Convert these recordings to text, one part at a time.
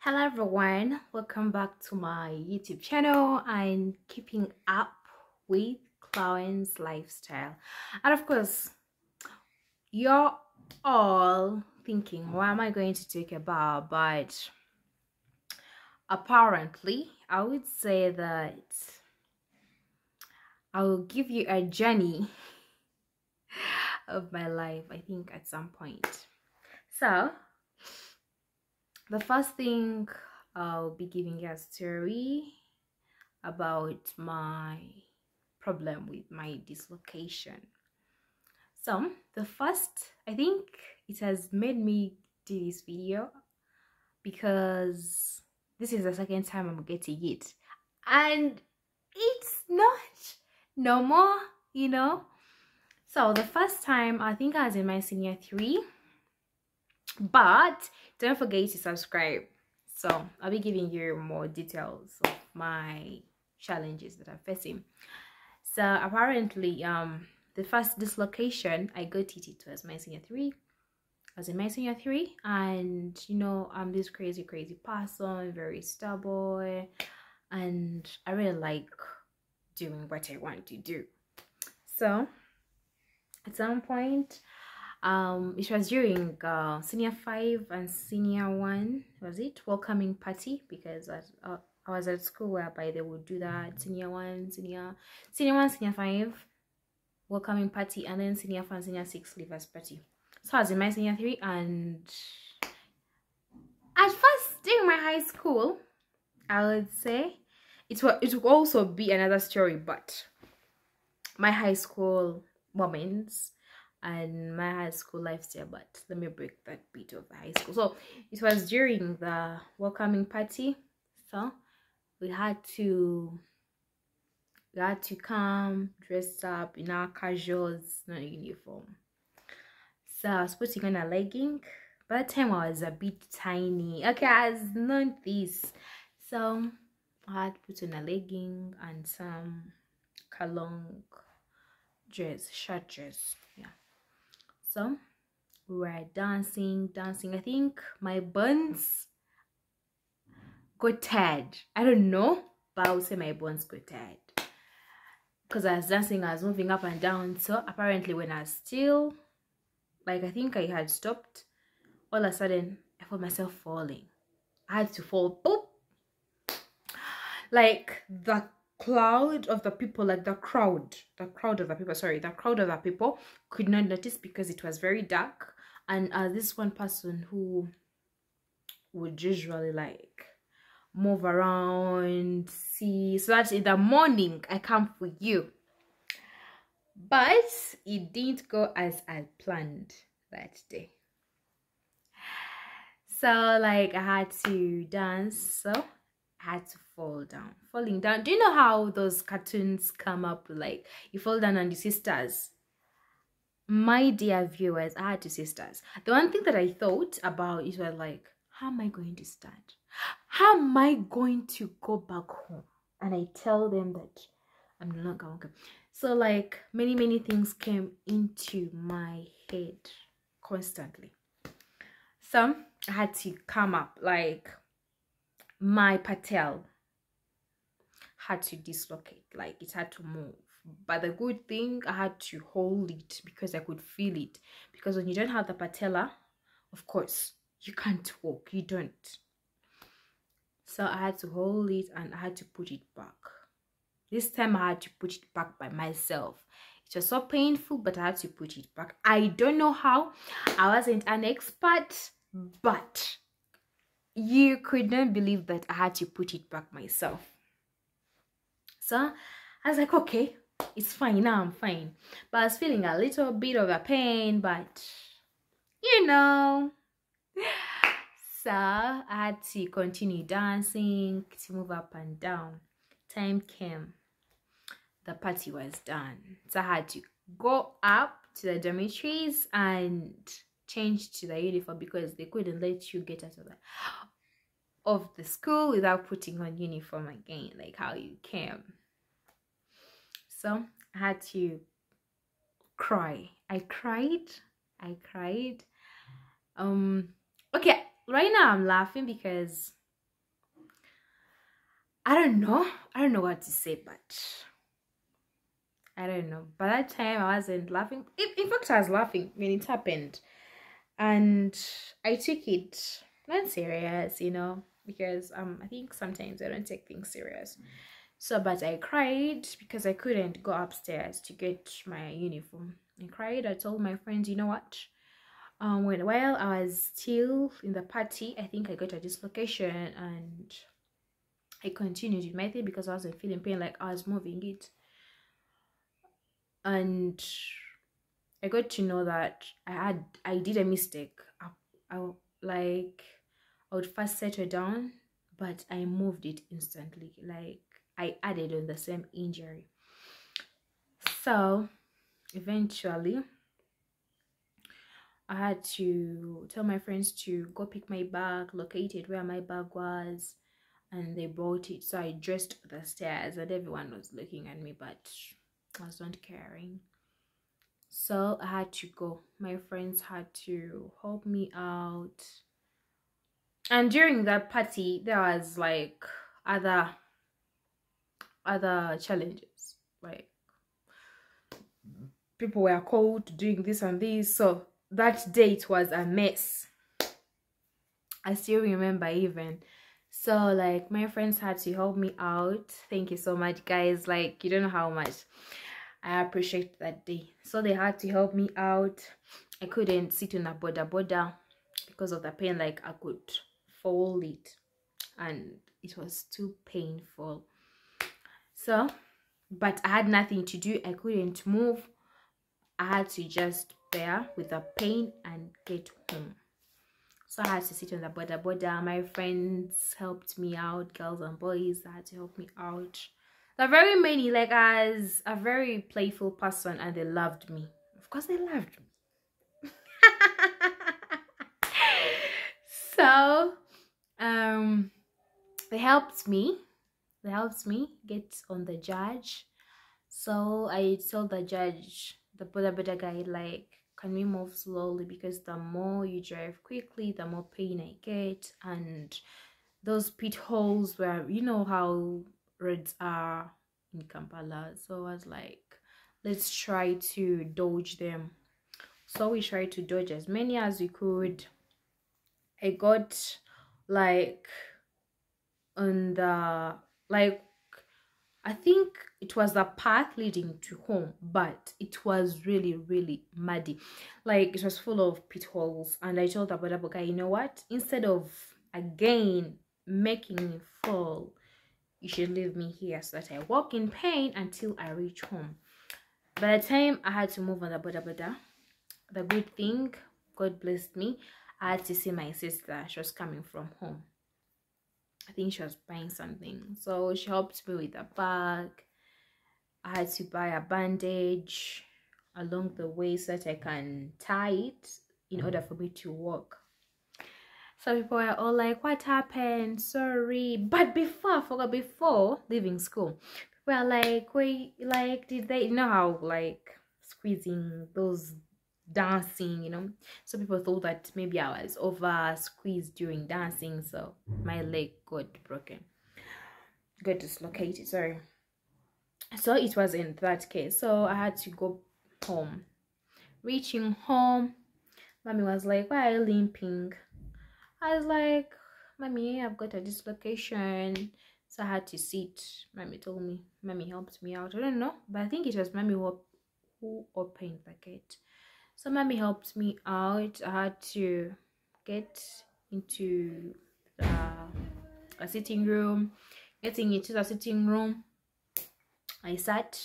Hello everyone, welcome back to my YouTube channel and keeping up with Chloe's lifestyle. And of course, you're all thinking, what am I going to talk about? But apparently, I would say that I will give you a journey of my life, I think, at some point. So, the first thing I'll be giving you a story about my problem with my dislocation. So the first, I think it has made me do this video because this is the second time I'm getting it and it's not normal, So the first time, I think I was in my senior 3, but don't forget to subscribe. So I'll be giving you more details of my challenges that I'm facing. So apparently the first dislocation I got it was my senior 3. I was in my senior 3, and I'm this crazy person, very stubborn, and I really like doing what I want to do. So at some point, it was during senior 5 and senior 1, was it welcoming party, because I was at school whereby they would do that senior 1, senior 5 welcoming party, and then senior 4 and senior 6 leavers party. So I was in my senior 3, and at first during my high school, I would say it would also be another story, but my high school moments and my high school lifestyle. But let me break that bit of high school. So it was during the welcoming party, so we had to come dressed up in our casuals, not uniform. So I was putting on a legging. By the time I was a bit tiny, okay, I was not this, so I had to put on a legging and some long shirt dress, yeah. So we were dancing. I think my buns got tired. I don't know, but I would say my buns got tired because I was dancing, I was moving up and down. So apparently when I was still, like, I think I had stopped, all of a sudden I felt myself falling. I had to fall, boop. Like the crowd of the people, like the crowd of the people could not notice because it was very dark, and this one person who would usually like move around, see, so that in the morning I come for you. But it didn't go as I planned that day. So like I had to dance, so I had to fall down. Falling down, do you know how those cartoons come up, like you fall down and you see stars? My dear viewers, I had 2 sisters. The one thing that I thought about, it was like, how am I going to stand? How am I going to go back home? And I tell them that I'm no longer okay. So like many things came into my head constantly. So I had to come up, like my PATELL had to dislocate, like it had to move. But the good thing, I had to hold it because I could feel it. Because when you don't have the patella, of course, you can't walk, you don't. So I had to hold it and I had to put it back. This time I had to put it back by myself. It was so painful, but I had to put it back. I don't know how. I wasn't an expert, but you could not believe that I had to put it back myself. So I was like, okay, it's fine, now I'm fine. But I was feeling a little bit of a pain, but so I had to continue dancing, to move up and down. Time came, the party was done, so I had to go up to the dormitories and change to the uniform because they couldn't let you get out of the school without putting on uniform again, like how you came. So I had to cry. I cried. Okay, right now I'm laughing because I don't know. I don't know what to say, but I don't know. By that time, I wasn't laughing. In fact, I was laughing when it happened. And I took it not serious, you know, because I think sometimes I don't take things serious. So, but I cried because I couldn't go upstairs to get my uniform. I cried. I told my friends, you know what? While I was still in the party, I think I got a dislocation, and I continued with my thing because I wasn't feeling pain, like I was moving it. And I got to know that I did a mistake. I like I would first settle down, but I moved it instantly. Like I added on the same injury. So eventually I had to tell my friends to go pick my bag, located where my bag was, and they brought it. So I dressed the stairs, and everyone was looking at me, but I was not caring. So I had to go. My friends had to help me out. And during that party, there was like other challenges. Like people were called doing this and this. So that date was a mess. I still remember even. So like my friends had to help me out. Thank you so much, guys. Like you don't know how much I appreciate that day. So they had to help me out. I couldn't sit on a border because of the pain. Like I could fold it, and it was too painful. So, but I had nothing to do. I couldn't move. I had to just bear with the pain and get home. So I had to sit on the border. My friends helped me out, girls and boys that had to help me out. There are very many, like as a very playful person, and they loved me. Of course they loved me. So they helped me get on the judge. So I told the judge, the border guy, like, can we move slowly, because the more you drive quickly, the more pain I get. And those pit holes where, you know how roads are in Kampala. So I was like, let's try to dodge them. So we tried to dodge as many as we could. I got like on the, like, I think it was the path leading to home, but it was really, really muddy. Like it was full of pit holes. And I told the border guy, you know what? Instead of again making me fall, you should leave me here so that I walk in pain until I reach home. By the time I had to move on the border, the good thing, God blessed me, I had to see my sister. She was coming from home. I think she was buying something, so she helped me with a bag. I had to buy a bandage along the way so that I can tie it in order for me to walk. So people were all like, what happened? Sorry. But before leaving school, people were like, wait, like, did they, you know how like squeezing those dancing, you know? So people thought that maybe I was over squeezed during dancing, so my leg got broken, got dislocated, sorry. So it was in that case. So I had to go home. Reaching home, mommy was like, why are you limping? I was like, mommy, I've got a dislocation. So I had to sit. Mommy told me, mommy helped me out. I don't know, but I think it was mommy who opened the gate. So mommy helped me out. I had to get into a sitting room. Getting into the sitting room, I sat.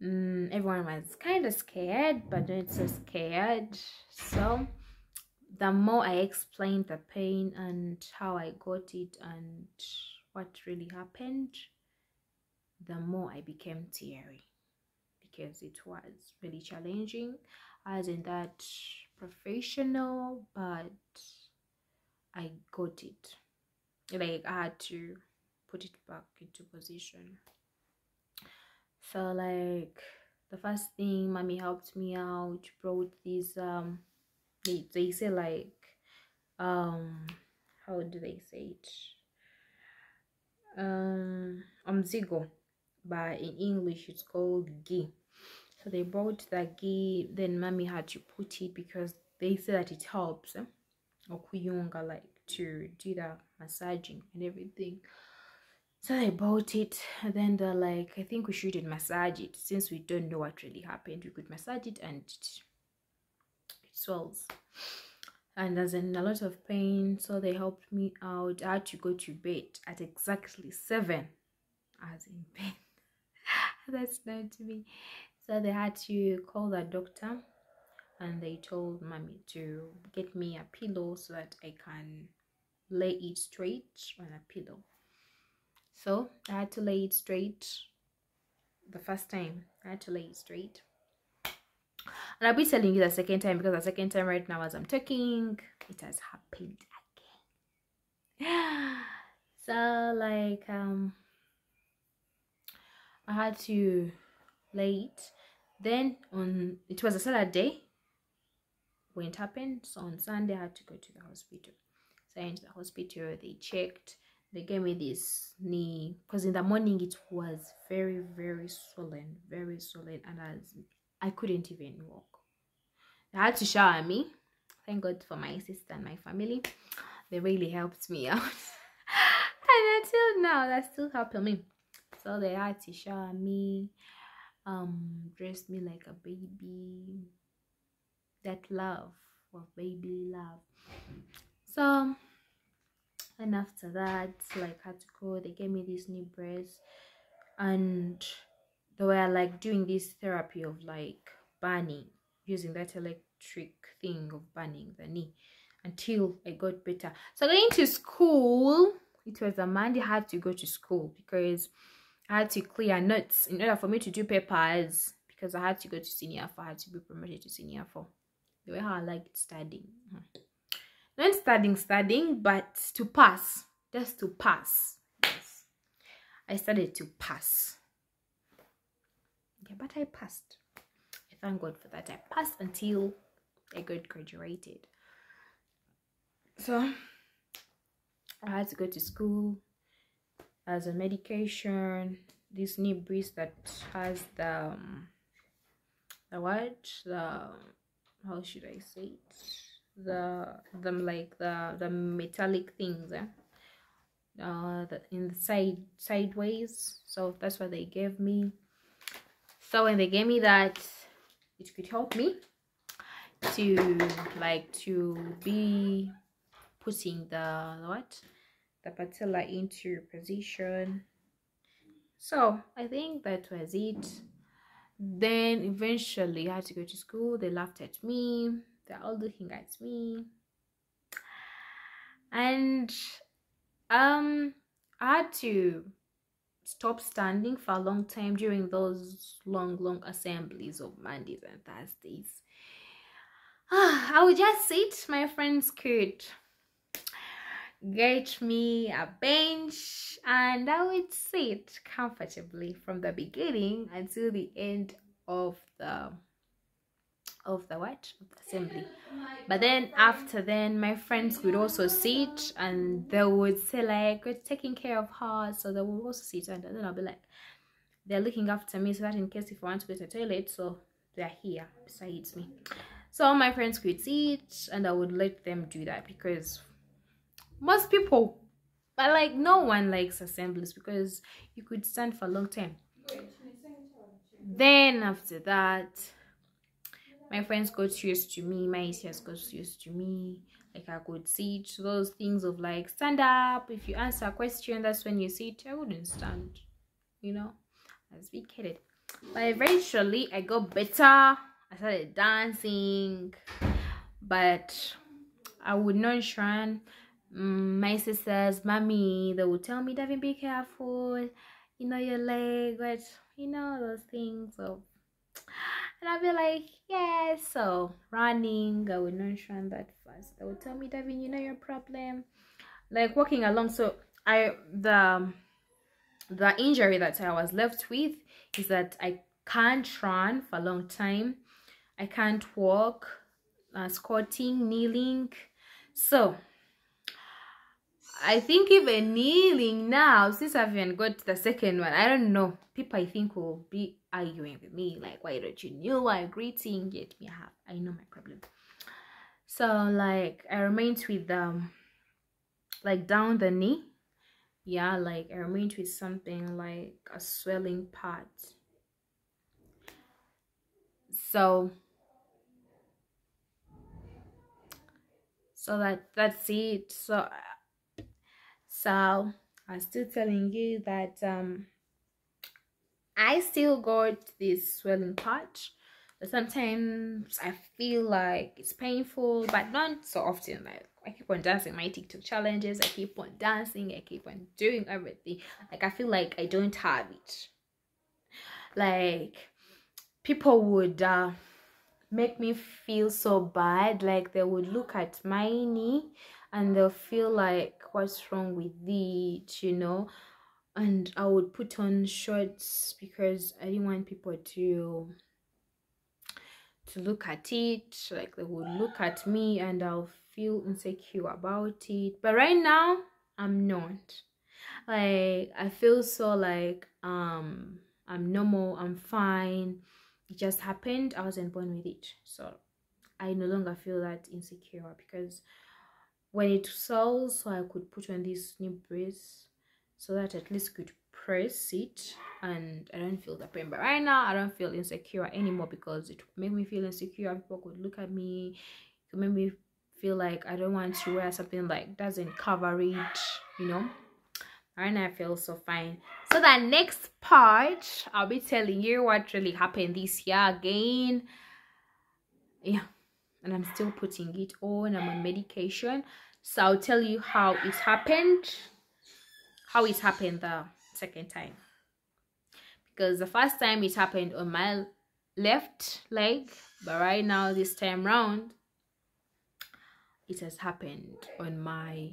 Everyone was kind of scared, but not so scared. So the more I explained the pain and how I got it and what really happened, the more I became teary, because it was really challenging. I wasn't that professional, but I got it. Like I had to put it back into position. So like the first thing, mommy helped me out, brought these they say like how do they say it, Omzigo, but in English it's called ghee. So they bought the ghee, then mommy had to put it because they say that it helps or kuyunga, like to do the massaging and everything. So they bought it, and then they're like, I think we shouldn't massage it since we don't know what really happened. We could massage it and it swells. And I was in a lot of pain, so they helped me out. I had to go to bed at exactly 7. I was in pain. That's not to me. So they had to call the doctor, and they told mommy to get me a pillow so that I can lay it straight on a pillow. So I had to lay it straight the first time. I had to lay it straight. And I'll be telling you the second time, because the second time right now as I'm talking, it has happened again. So like I had to lay it. Then it was a Saturday when it happened. So on Sunday I had to go to the hospital. So I went to the hospital, they checked, they gave me this knee, because in the morning it was very, very swollen, and I couldn't even walk. They had to shower me. Thank God for my sister and my family. They really helped me out. And until now, they're still helping me. So they had to shower me, dress me like a baby. That love of baby love. So, and after that, like, had to go. They gave me this new brace, and they were like doing this therapy of like burning, using that electric thing of burning the knee until I got better. So going to school, it was a Monday. I had to go to school because I had to clear notes in order for me to do papers, because I had to go to senior 4. I had to be promoted to senior 4. The way how I liked studying. Not studying, but to pass. Just to pass. Yes. I started to pass. Yeah, but I passed. I thank God for that. I passed until I got graduated. So I had to go to school as a medication. This new breast that has the what? How should I say it? The metallic things, in the sideways. So that's what they gave me. So when they gave me that, it could help me to be putting the patella into position. So I think that was it. Then eventually I had to go to school. They laughed at me. They're all looking at me. And I had to stop standing for a long time during those long assemblies of Mondays and Thursdays. I would just sit. My friends could get me a bench and I would sit comfortably from the beginning until the end of the assembly. But then after then, my friends would also sit and they would say like, we're taking care of her, so they will also sit, and then I'll be like, they're looking after me so that in case if I want to go to the toilet, so they're here besides me. So my friends could sit and I would let them do that, because most people, but like no one likes assemblies because you could stand for a long time. Then after that, my friends got used to me, my ACS got used to me. Like I could sit, those things of like stand up, if you answer a question, that's when you sit. I wouldn't stand, you know, I was big headed. But eventually I got better. I started dancing, but I would not run. My sisters, mommy, they would tell me, Davin, be careful, you know, your leg, but you know, those things of, and I'd be like, yeah. So running, I would not run that fast. They would tell me, Davin, you know your problem, like walking along. So the injury that I was left with is that I can't run for a long time. I can't walk, squatting, kneeling. So I think even kneeling now, since I haven't got the second one, I don't know. People I think will be arguing with me, like, why don't you kneel while greeting? Yet me have, I know my problem. So like I remained with like down the knee. Yeah, like I remained with something like a swelling part. So that's it. So I'm still telling you that I still got this swelling patch, but sometimes I feel like it's painful, but not so often. Like I keep on dancing my TikTok challenges, I keep on dancing, I keep on doing everything. Like I feel like I don't have it. Like people would make me feel so bad. Like they would look at my knee and they'll feel like, what's wrong with it, you know? And I would put on shorts because I didn't want people to look at it. Like they would look at me and I'll feel insecure about it. But right now I'm not. Like I feel so like I'm normal, I'm fine. It just happened. I wasn't born with it, so I no longer feel that insecure, because when it swells, so I could put on this new brace so that at least could press it and I don't feel the pain. But right now I don't feel insecure anymore, because it made me feel insecure. People could look at me, it could make me feel like I don't want to wear something like doesn't cover it, you know. Right now I feel so fine. So that next part, I'll be telling you what really happened this year again. Yeah, and I'm still putting it on. I'm on medication, so I'll tell you how it happened the second time, because the first time it happened on my left leg, but right now this time round it has happened on my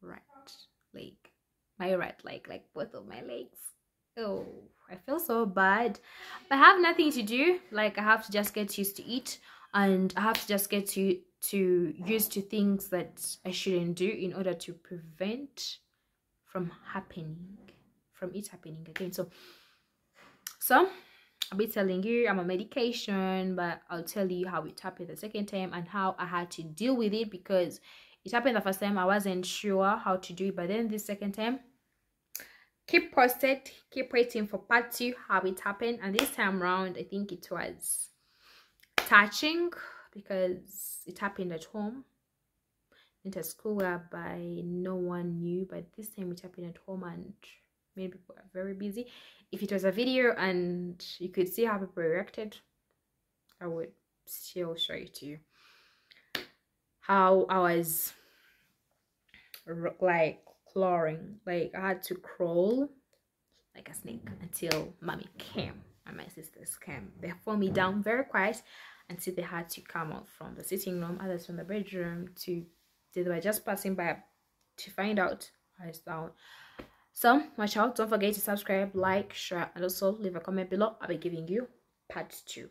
right leg. My right leg, like both of my legs. Oh, I feel so bad, but I have nothing to do. Like I have to just get used to it, and I have to just get to used to things that I shouldn't do in order to prevent from it happening again. So I'll be telling you I'm on medication, but I'll tell you how it happened the second time and how I had to deal with it, because it happened the first time I wasn't sure how to do it, but then this second time, keep posted, keep waiting for part 2 how it happened. And this time around I think it was touching, because it happened at home, not at school whereby no one knew, but this time it happened at home and many people are very busy. If it was a video and you could see how people reacted, I would still show it to you how I was like clawing, like I had to crawl like a snake until mommy came and my sisters came. They held me down very quiet until they had to come out from the sitting room, others from the bedroom, they were just passing by to find out how it's down. So watch out, don't forget to subscribe, like, share, and also leave a comment below. I'll be giving you part 2.